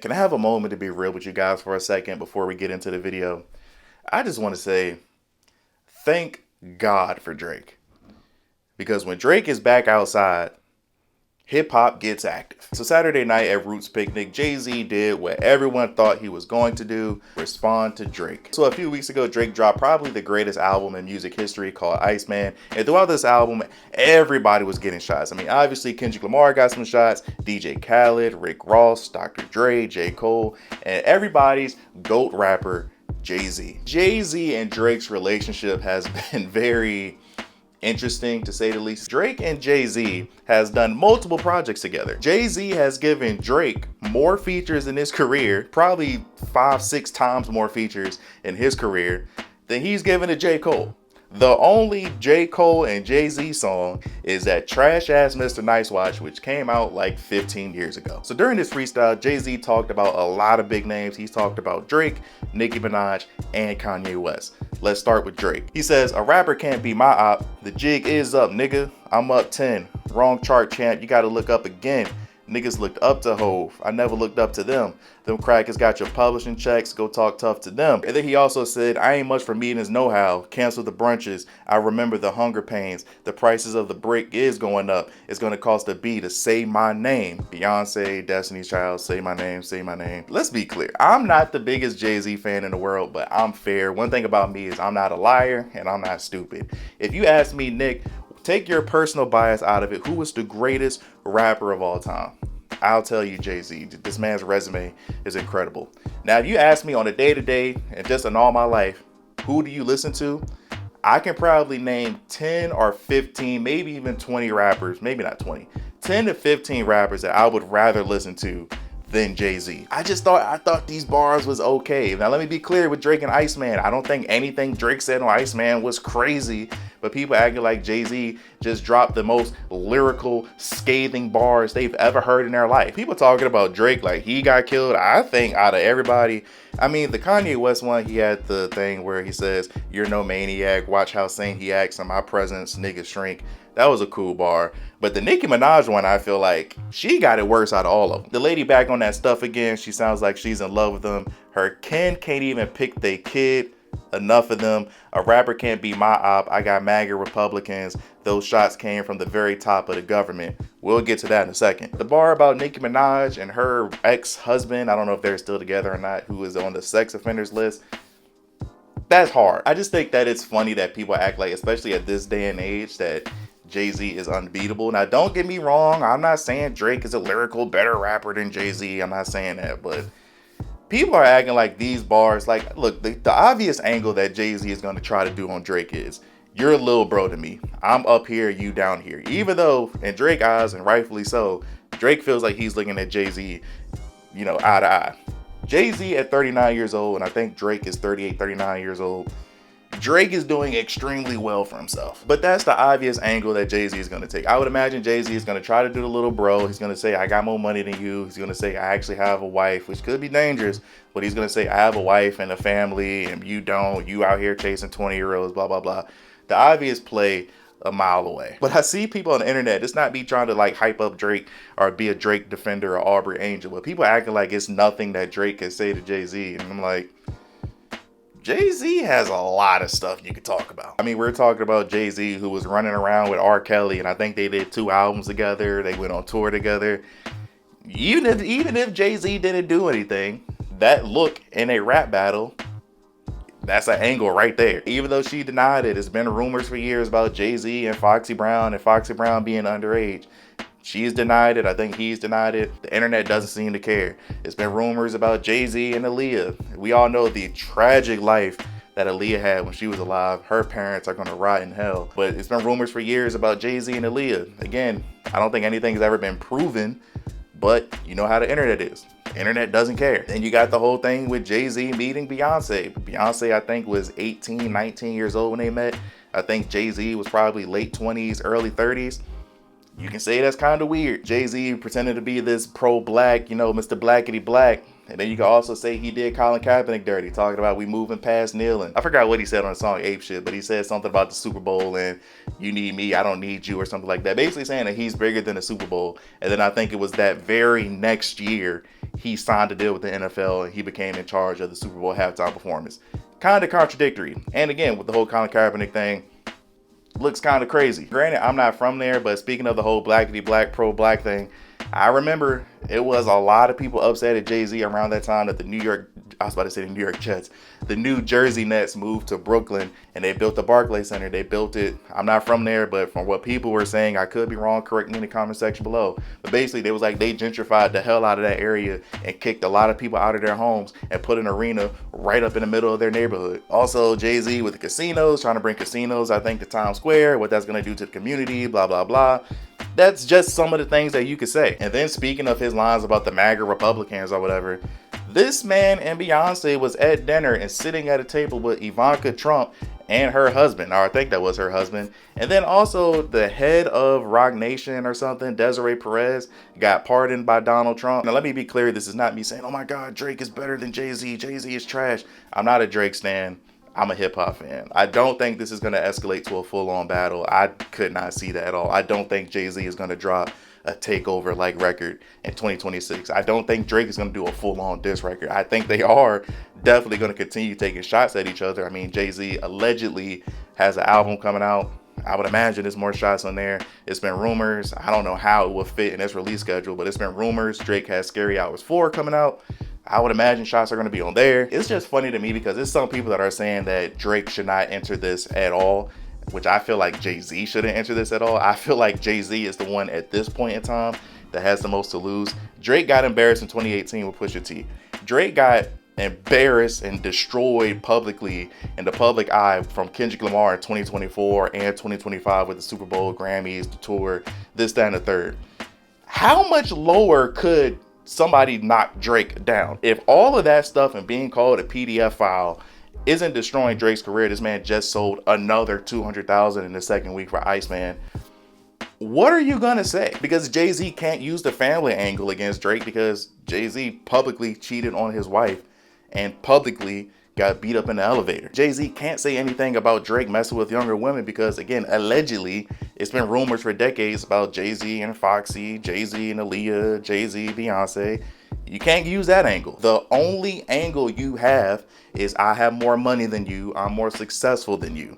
Can I have a moment to be real with you guys for a second before we get into the video? I just want to say thank God for Drake. Because when Drake is back outside, hip hop gets active. So Saturday night at Roots Picnic, Jay-Z did what everyone thought he was going to do, respond to Drake. So a few weeks ago, Drake dropped probably the greatest album in music history called Iceman. And throughout this album, everybody was getting shots. I mean, obviously Kendrick Lamar got some shots, DJ Khaled, Rick Ross, Dr. Dre, J. Cole, and everybody's GOAT rapper, Jay-Z. Jay-Z and Drake's relationship has been very interesting, to say the least. Drake and Jay-Z has done multiple projects together. Jay-Z has given Drake more features in his career, probably 5-6 times more features in his career than he's given to J. Cole. The only J. Cole and Jay-Z song is that trash ass Mr. Nice Watch, which came out like 15 years ago. So during this freestyle, Jay-Z talked about a lot of big names. He's talked about Drake, Nicki Minaj, and Kanye West. Let's start with Drake. He says, "A rapper can't be my op. The jig is up, nigga. I'm up 10. Wrong chart, champ. You gotta look up again. Niggas looked up to Hove. I never looked up to them. Them crackers got your publishing checks. Go talk tough to them." And then he also said, "I ain't much for meetings, know-how. Cancel the brunches. I remember the hunger pains. The prices of the brick is going up. It's gonna cost a B to say my name. Beyonce, Destiny's Child, say my name, say my name." Let's be clear. I'm not the biggest Jay-Z fan in the world, but I'm fair. One thing about me is I'm not a liar and I'm not stupid. If you ask me, Nick, take your personal bias out of it, who is the greatest rapper of all time? I'll tell you Jay-Z. This man's resume is incredible. Now, if you ask me on a day-to-day and just in all my life, who do you listen to? I can probably name 10 or 15, maybe even 20 rappers, maybe not 20, 10 to 15 rappers that I would rather listen to than Jay-Z. I thought these bars was okay. Now let me be clear with Drake and Iceman. I don't think anything Drake said on Iceman was crazy, but people acting like Jay-Z just dropped the most lyrical, scathing bars they've ever heard in their life. People talking about Drake like he got killed. I think out of everybody, I mean, the Kanye West one, he had the thing where he says, "You're no maniac, watch how sane he acts in my presence, niggas shrink." That was a cool bar. But the Nicki Minaj one, I feel like she got it worse out of all of them. The lady back on that stuff again, she sounds like she's in love with them. Her kin can't even pick their kid. Enough of them. A rapper can't be my op. I got MAGA Republicans. Those shots came from the very top of the government. We'll get to that in a second. The bar about Nicki Minaj and her ex-husband, I don't know if they're still together or not, who is on the sex offenders list. That's hard. I just think that it's funny that people act like, especially at this day and age, that Jay-Z is unbeatable. Now, don't get me wrong. I'm not saying Drake is a lyrical better rapper than Jay-Z. I'm not saying that, but people are acting like these bars, like, look, the obvious angle that Jay-Z is going to try to do on Drake is, you're a little bro to me. I'm up here, you down here. Even though, in Drake's eyes, and rightfully so, Drake feels like he's looking at Jay-Z, you know, eye to eye. Jay-Z at 39 years old, and I think Drake is 38, 39 years old. Drake is doing extremely well for himself. But that's the obvious angle that Jay-Z is going to take. I would imagine Jay-Z is going to try to do the little bro. He's going to say, "I got more money than you." He's going to say, "I actually have a wife," which could be dangerous. But he's going to say, "I have a wife and a family and you don't. You out here chasing 20-year-olds, blah, blah, blah." The obvious play a mile away. But I see people on the internet, it's not me trying to like hype up Drake or be a Drake defender or Aubrey Angel, but people acting like it's nothing that Drake can say to Jay-Z. And I'm like, Jay-Z has a lot of stuff you could talk about. I mean, we're talking about Jay-Z, who was running around with R. Kelly, and I think they did 2 albums together. They went on tour together. Even if Jay-Z didn't do anything, that look in a rap battle, that's an angle right there. Even though she denied it, it's been rumors for years about Jay-Z and Foxy Brown being underage. She's denied it. I think he's denied it. The internet doesn't seem to care. It's been rumors about Jay-Z and Aaliyah. We all know the tragic life that Aaliyah had when she was alive. Her parents are going to rot in hell. But it's been rumors for years about Jay-Z and Aaliyah. Again, I don't think anything has ever been proven, but you know how the internet is. The internet doesn't care. Then you got the whole thing with Jay-Z meeting Beyonce. Beyonce, I think, was 18, 19 years old when they met. I think Jay-Z was probably late 20s, early 30s. You can say that's kind of weird. Jay-Z pretended to be this pro-black, you know, Mr. Blackity Black. And then you can also say he did Colin Kaepernick dirty, talking about we moving past kneeling. I forgot what he said on the song Ape Shit, but he said something about the Super Bowl and you need me, I don't need you, or something like that. Basically saying that he's bigger than the Super Bowl. And then I think it was that very next year he signed a deal with the NFL and he became in charge of the Super Bowl halftime performance. Kind of contradictory. And again, with the whole Colin Kaepernick thing, looks kind of crazy. Granted, I'm not from there, but speaking of the whole blackity black pro-black thing, I remember it was a lot of people upset at Jay-Z around that time that the New York Jets, the New Jersey Nets moved to Brooklyn and they built the Barclays Center. They built it. I'm not from there, but from what people were saying, I could be wrong. Correct me in the comment section below. But basically, they was like they gentrified the hell out of that area and kicked a lot of people out of their homes and put an arena right up in the middle of their neighborhood. Also, Jay-Z with the casinos, trying to bring casinos, I think, to Times Square, what that's going to do to the community, blah, blah, blah. That's just some of the things that you could say. And then speaking of his lines about the MAGA Republicans or whatever, this man and Beyonce was at dinner and sitting at a table with Ivanka Trump and her husband, or I think that was her husband. And then also the head of Rock Nation or something, Desiree Perez, got pardoned by Donald Trump. Now let me be clear, this is not me saying, oh my God, Drake is better than Jay-Z. Jay-Z is trash. I'm not a Drake stan. I'm a hip hop fan. I don't think this is going to escalate to a full-on battle. I could not see that at all. I don't think Jay-Z is going to drop a takeover-like record in 2026. I don't think Drake is going to do a full-on diss record. I think they are definitely going to continue taking shots at each other. I mean, Jay-Z allegedly has an album coming out. I would imagine there's more shots on there. It's been rumors. I don't know how it will fit in its release schedule, but it's been rumors. Drake has Scary Hours 4 coming out. I would imagine shots are going to be on there. It's just funny to me because there's some people that are saying that Drake should not enter this at all, which I feel like Jay-Z shouldn't enter this at all. I feel like Jay-Z is the one at this point in time that has the most to lose. Drake got embarrassed in 2018 with Pusha T. Drake got embarrassed and destroyed publicly in the public eye from Kendrick Lamar in 2024 and 2025 with the Super Bowl, Grammys, the tour, this, that, and the third. How much lower could somebody knock Drake down? If all of that stuff and being called a PDF file isn't destroying Drake's career, this man just sold another 200,000 in the second week for Iceman. What are you gonna say? Because Jay-Z can't use the family angle against Drake because Jay-Z publicly cheated on his wife and publicly got beat up in the elevator. Jay-Z can't say anything about Drake messing with younger women because, again, allegedly, it's been rumors for decades about Jay-Z and Foxy, Jay-Z and Aaliyah, Jay-Z, Beyonce. You can't use that angle. The only angle you have is I have more money than you, I'm more successful than you.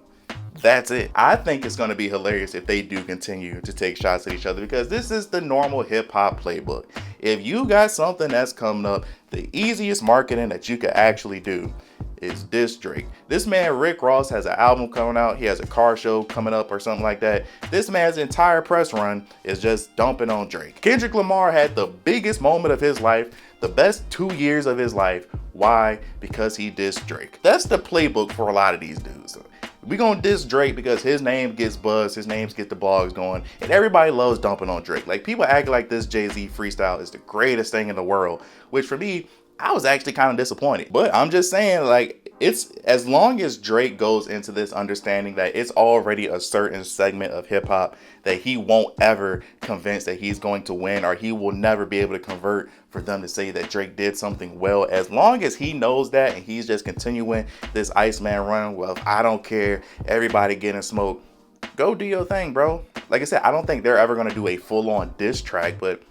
That's it. I think it's going to be hilarious if they do continue to take shots at each other because this is the normal hip hop playbook. If you got something that's coming up, the easiest marketing that you could actually do is diss Drake. This man, Rick Ross, has an album coming out. He has a car show coming up or something like that. This man's entire press run is just dumping on Drake. Kendrick Lamar had the biggest moment of his life, the best 2 years of his life. Why? Because he dissed Drake. That's the playbook for a lot of these dudes. We gonna diss Drake because his name gets buzzed, his names get the blogs going, and everybody loves dumping on Drake. Like, people act like this Jay-Z freestyle is the greatest thing in the world, which for me, I was actually kind of disappointed. But I'm just saying, like, it's as long as Drake goes into this understanding that it's already a certain segment of hip hop that he won't ever convince that he's going to win, or he will never be able to convert for them to say that Drake did something well. As long as he knows that and he's just continuing this Iceman run, well, I don't care, everybody getting smoked, go do your thing, bro. Like I said, I don't think they're ever going to do a full-on diss track, but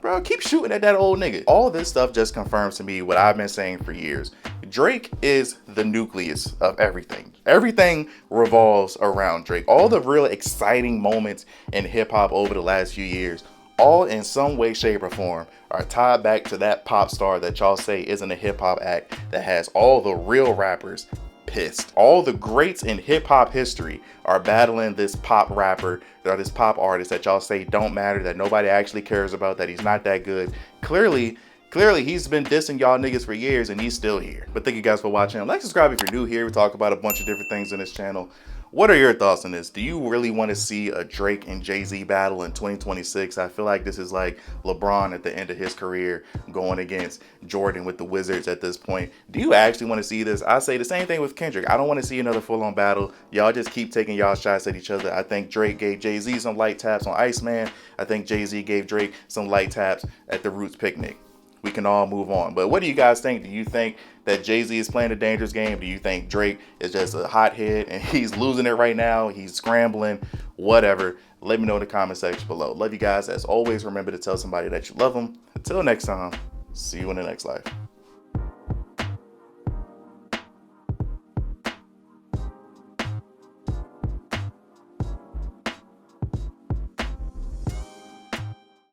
bro, keep shooting at that old nigga. All this stuff just confirms to me what I've been saying for years. Drake is the nucleus of everything. Everything revolves around Drake. All the real exciting moments in hip hop over the last few years, all in some way, shape, or form, are tied back to that pop star that y'all say isn't a hip hop act that has all the real rappers pissed. All the greats in hip hop history are battling this pop rapper or this pop artist that y'all say don't matter, that nobody actually cares about, that he's not that good. Clearly he's been dissing y'all niggas for years and he's still here. But thank you guys for watching. Like, subscribe if you're new here. We talk about a bunch of different things in this channel. What are your thoughts on this? Do you really want to see a Drake and Jay-Z battle in 2026? I feel like this is like LeBron at the end of his career going against Jordan with the Wizards at this point. Do you actually want to see this? I say the same thing with Kendrick. I don't want to see another full-on battle. Y'all just keep taking y'all shots at each other. I think Drake gave Jay-Z some light taps on Iceman. I think Jay-Z gave Drake some light taps at the Roots picnic. We can all move on. But what do you guys think? Do you think that Jay-Z is playing a dangerous game? Do you think Drake is just a hothead and he's losing it right now? He's scrambling, whatever. Let me know in the comment section below. Love you guys. As always, remember to tell somebody that you love them. Until next time, See you in the next life.